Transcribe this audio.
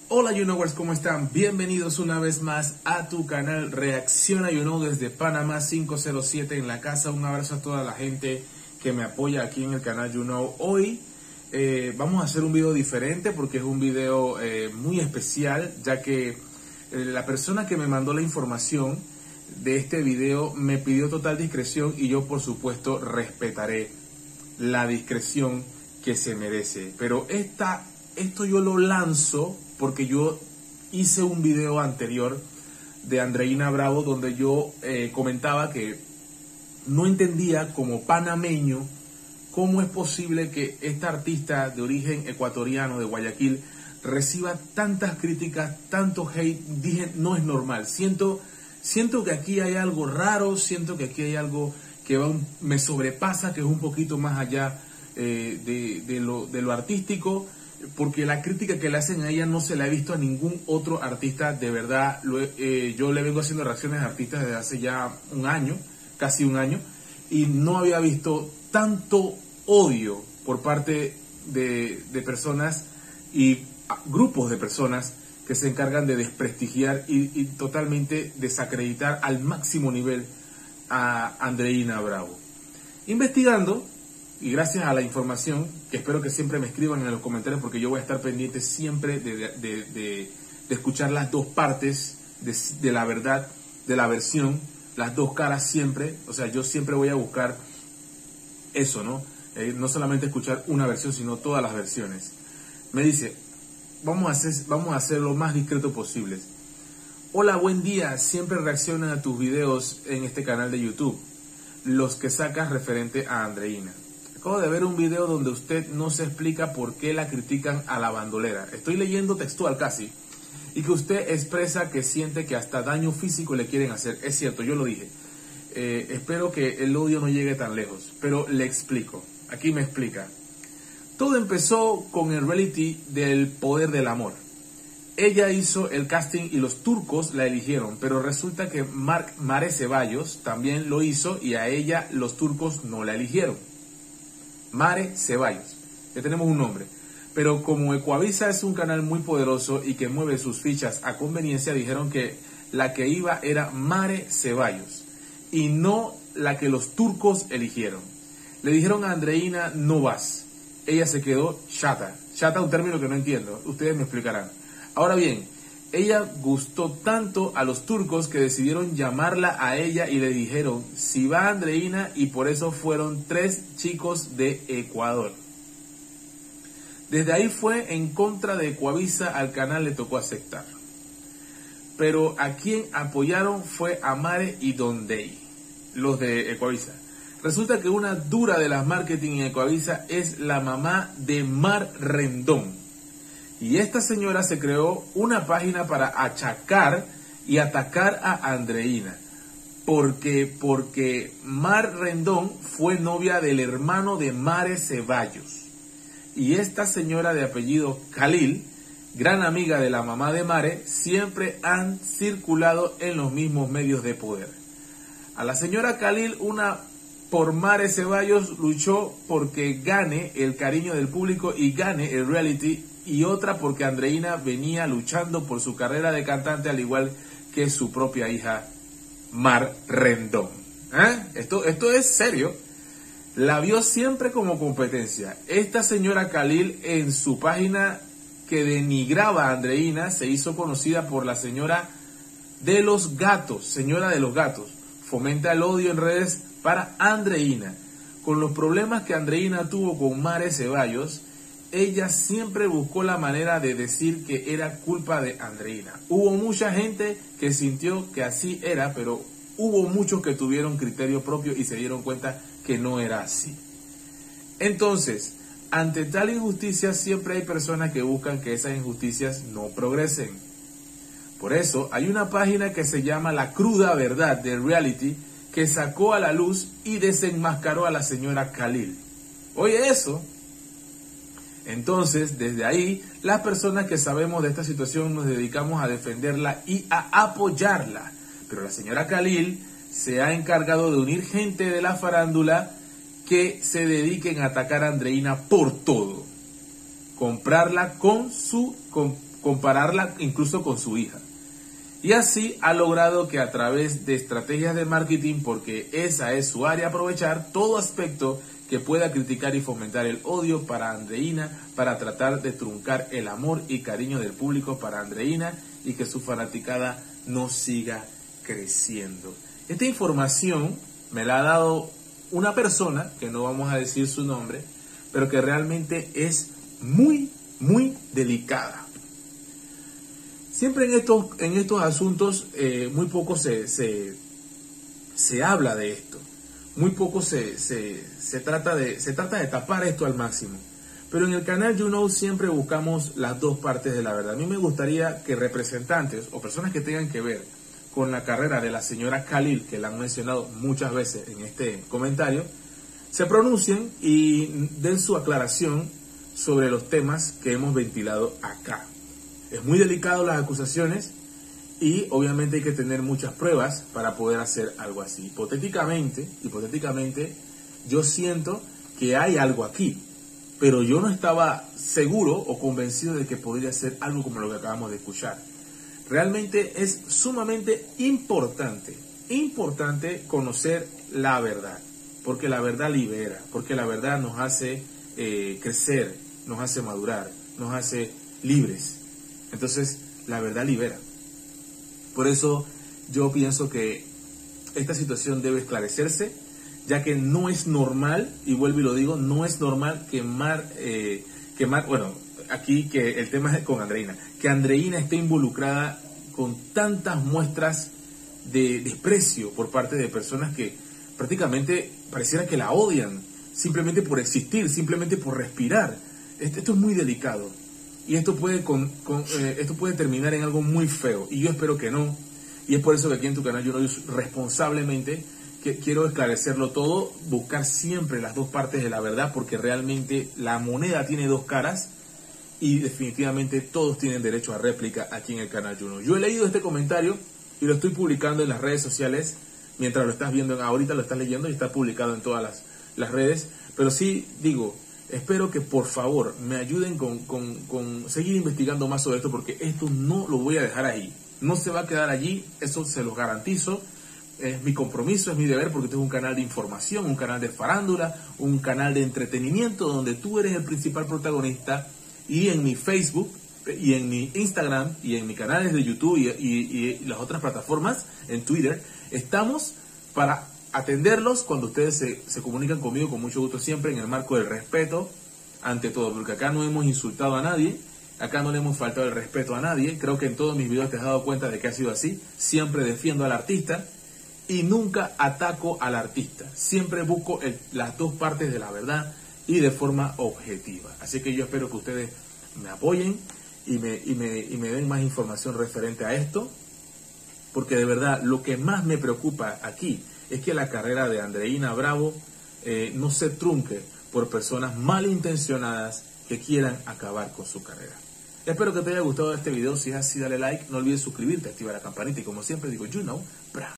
Hola YouKnowers, ¿cómo están? Bienvenidos una vez más a tu canal Reacciona YouKnow desde Panamá 507 en la casa. Un abrazo a toda la gente que me apoya aquí en el canal YouKnow. Hoy vamos a hacer un video diferente porque es un video muy especial, ya que la persona que me mandó la información de este video me pidió total discreción y yo por supuesto respetaré la discreción que se merece. Pero esto yo lo lanzo porque yo hice un video anterior de Andreina Bravo donde yo comentaba que no entendía como panameño cómo es posible que esta artista de origen ecuatoriano de Guayaquil reciba tantas críticas, tanto hate. Dije, no es normal, siento que aquí hay algo raro, siento que aquí hay algo que me sobrepasa, que es un poquito más allá de lo artístico, porque la crítica que le hacen a ella no se la he visto a ningún otro artista. De verdad, yo le vengo haciendo reacciones a artistas desde hace ya un año, casi un año, y no había visto tanto odio por parte de personas y grupos de personas que se encargan de desprestigiar y totalmente desacreditar al máximo nivel a Andreina Bravo. Investigando, y gracias a la información, que espero que siempre me escriban en los comentarios porque yo voy a estar pendiente siempre de escuchar las dos partes de la verdad, de la versión, las dos caras siempre. O sea, yo siempre voy a buscar eso, ¿no? No solamente escuchar una versión, sino todas las versiones. Me dice, vamos a hacer lo más discreto posible. Hola, buen día, siempre reaccionan a tus videos en este canal de YouTube, los que sacas referente a Andreina. Acabo de ver un video donde usted no se explica por qué la critican a la bandolera. Estoy leyendo textual casi. Y que usted expresa que siente que hasta daño físico le quieren hacer. Es cierto, yo lo dije. Espero que el odio no llegue tan lejos. Pero le explico. Aquí me explica. Todo empezó con el reality del poder del amor. Ella hizo el casting y los turcos la eligieron. Pero resulta que Mare Ceballos también lo hizo y a ella los turcos no la eligieron. Mare Ceballos, ya tenemos un nombre, pero como Ecuavisa es un canal muy poderoso y que mueve sus fichas a conveniencia, dijeron que la que iba era Mare Ceballos y no la que los turcos eligieron. Le dijeron a Andreina, no vas. Ella se quedó chata, un término que no entiendo, ustedes me explicarán. Ahora bien, ella gustó tanto a los turcos que decidieron llamarla a ella y le dijeron, si va Andreina, y por eso fueron 3 chicos de Ecuador. Desde ahí fue en contra de Ecuavisa, al canal le tocó aceptar. Pero a quien apoyaron fue a Mare y Don Day, los de Ecuavisa. Resulta que una dura de las marketing en Ecuavisa es la mamá de Mar Rendón. Y esta señora se creó una página para achacar y atacar a Andreina. Porque Mar Rendón fue novia del hermano de Mare Ceballos. Y esta señora de apellido Khalil, gran amiga de la mamá de Mare, siempre han circulado en los mismos medios de poder. A la señora Khalil, una por Mare Ceballos, luchó porque gane el cariño del público y gane el reality, y otra porque Andreina venía luchando por su carrera de cantante, al igual que su propia hija Mar Rendón. Esto es serio. La vio siempre como competencia. Esta señora Khalil, en su página que denigraba a Andreina, se hizo conocida por la señora de los gatos, señora de los gatos. Fomenta el odio en redes para Andreina. Con los problemas que Andreina tuvo con Mare Ceballos, ella siempre buscó la manera de decir que era culpa de Andreina. Hubo mucha gente que sintió que así era, pero hubo muchos que tuvieron criterio propio y se dieron cuenta que no era así. Entonces, ante tal injusticia, siempre hay personas que buscan que esas injusticias no progresen. Por eso, hay una página que se llama La Cruda Verdad del Reality, que sacó a la luz y desenmascaró a la señora Khalil. Oye eso. Entonces, desde ahí, las personas que sabemos de esta situación nos dedicamos a defenderla y a apoyarla. Pero la señora Khalil se ha encargado de unir gente de la farándula que se dediquen a atacar a Andreina por todo. comprarla con compararla incluso con su hija. Y así ha logrado que a través de estrategias de marketing, porque esa es su área, aprovechar todo aspecto que pueda criticar y fomentar el odio para Andreina, para tratar de truncar el amor y cariño del público para Andreina y que su fanaticada no siga creciendo. Esta información me la ha dado una persona, que no vamos a decir su nombre, pero que realmente es muy delicada. Siempre en estos asuntos muy poco se habla de esto, muy poco se trata de tapar esto al máximo. Pero en el canal You Know siempre buscamos las dos partes de la verdad. A mí me gustaría que representantes o personas que tengan que ver con la carrera de la señora Khalil, que la han mencionado muchas veces en este comentario, se pronuncien y den su aclaración sobre los temas que hemos ventilado acá. Es muy delicado las acusaciones y obviamente hay que tener muchas pruebas para poder hacer algo así. Hipotéticamente, yo siento que hay algo aquí, pero yo no estaba seguro o convencido de que podría ser algo como lo que acabamos de escuchar. Realmente es sumamente importante conocer la verdad, porque la verdad libera, porque la verdad nos hace crecer, nos hace madurar, nos hace libres. Entonces, la verdad libera. Por eso yo pienso que esta situación debe esclarecerse, ya que no es normal, y vuelvo y lo digo, no es normal bueno, aquí que el tema es con Andreina, que Andreina esté involucrada con tantas muestras de desprecio por parte de personas que prácticamente pareciera que la odian, simplemente por existir, simplemente por respirar. Esto es muy delicado. Y esto puede terminar en algo muy feo. Y yo espero que no. Y es por eso que aquí en tu canal yo responsablemente que quiero esclarecerlo todo, buscar siempre las dos partes de la verdad, porque realmente la moneda tiene dos caras y definitivamente todos tienen derecho a réplica aquí en el canal You Know. Yo he leído este comentario y lo estoy publicando en las redes sociales. Mientras lo estás viendo, ahorita lo estás leyendo y está publicado en todas las redes. Pero sí digo, espero que por favor me ayuden con seguir investigando más sobre esto, porque esto no lo voy a dejar ahí. No se va a quedar allí, eso se los garantizo. Es mi compromiso, es mi deber, porque este es un canal de información, un canal de farándula, un canal de entretenimiento donde tú eres el principal protagonista. Y en mi Facebook, y en mi Instagram, y en mis canales de YouTube y las otras plataformas, en Twitter, estamos para atenderlos cuando ustedes se comunican conmigo con mucho gusto, siempre en el marco del respeto ante todo, porque acá no hemos insultado a nadie, acá no le hemos faltado el respeto a nadie. Creo que en todos mis videos te has dado cuenta de que ha sido así. Siempre defiendo al artista y nunca ataco al artista, siempre busco las dos partes de la verdad y de forma objetiva. Así que yo espero que ustedes me apoyen y me den más información referente a esto, porque de verdad lo que más me preocupa aquí es que la carrera de Andreina Bravo no se trunque por personas malintencionadas que quieran acabar con su carrera. Espero que te haya gustado este video. Si es así, dale like, no olvides suscribirte, activa la campanita y como siempre digo, You Know, Bravo.